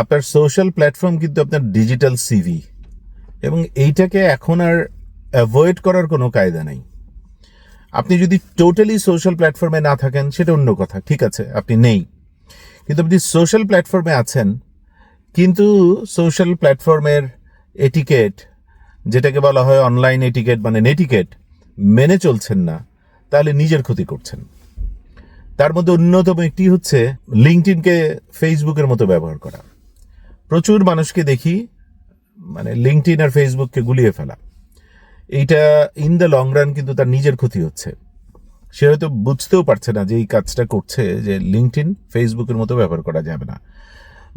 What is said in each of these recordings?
আপনার social platform কিন্তু আপনার ডিজিটাল সিভি, এবং এইটাকে এখন আর অ্যাভয়েড করার কোনো কায়দা নাই। আপনি যদি টোটালি সোশ্যাল প্ল্যাটফর্মে না থাকেন সেটা অন্য কথা, ঠিক আছে, আপনি নেই, কিন্তু আপনি সোশ্যাল প্ল্যাটফর্মে আছেন, কিন্তু সোশ্যাল প্ল্যাটফর্মের এটিকেট, যেটাকে বলা হয় অনলাইন এটিকেট মানে নেটিকেট, মেনে চলছেন না, তাহলে নিজের ক্ষতি করছেন। তার মধ্যে অন্যতম একটি হচ্ছে লিঙ্কডইনকে ফেসবুকের মতো ব্যবহার করা। প্রচুর মানুষকে দেখি মানে লিঙ্কডইন আর ফেসবুককে গুলিয়ে ফেলা। এইটা ইন দ্য লং রান কিন্তু তার নিজের ক্ষতি হচ্ছে। সে হয়তো বুঝতেও পারছে না যে এই কাজটা করছে, যে লিঙ্কডইন ফেসবুকের মতো ব্যবহার করা যাবে না।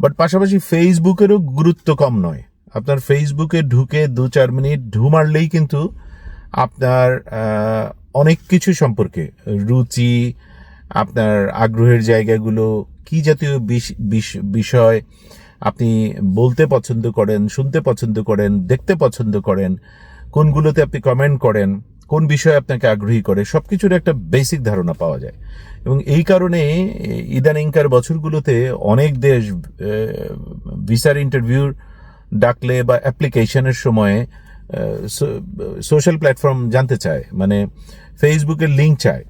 বাট পাশাপাশি ফেসবুকেরও গুরুত্ব কম নয়। আপনার ফেসবুকে ঢুকে 2-4 মিনিট ঢু মারলেই কিন্তু আপনার অনেক কিছু সম্পর্কে, রুচি, আপনার আগ্রহের জায়গাগুলো, কি জাতীয় বিষয় আপনি বলতে পছন্দ করেন, শুনতে পছন্দ করেন, দেখতে পছন্দ করেন, কোনগুলোতে আপনি কমেন্ট করেন, কোন বিষয়ে আপনাকে আগ্রহী করে, সবকিছুর একটা বেসিক ধারণা পাওয়া যায়। এবং এই কারণে ইদানিংকার বছরগুলোতে অনেক দেশ ভিসার ইন্টারভিউর ডাকলে বা অ্যাপ্লিকেশনের সময়ে সোশ্যাল প্ল্যাটফর্ম জানতে চায়, মানে ফেসবুকের লিঙ্ক চায়।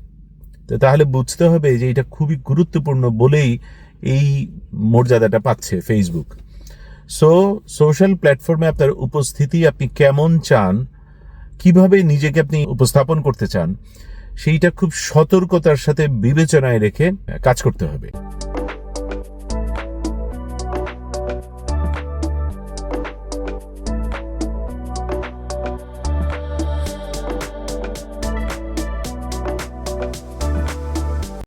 তো তাহলে বুঝতে হবে যে এটা খুবই গুরুত্বপূর্ণ বলেই এই মর্যাদাটা পাচ্ছে ফেসবুক। সো সোশ্যাল প্ল্যাটফর্মে আপনার উপস্থিতি আপনি কেমন চান, কিভাবে নিজেকে আপনি উপস্থাপন করতে চান, সেইটা খুব সতর্কতার সাথে বিবেচনায় রেখে কাজ করতে হবে।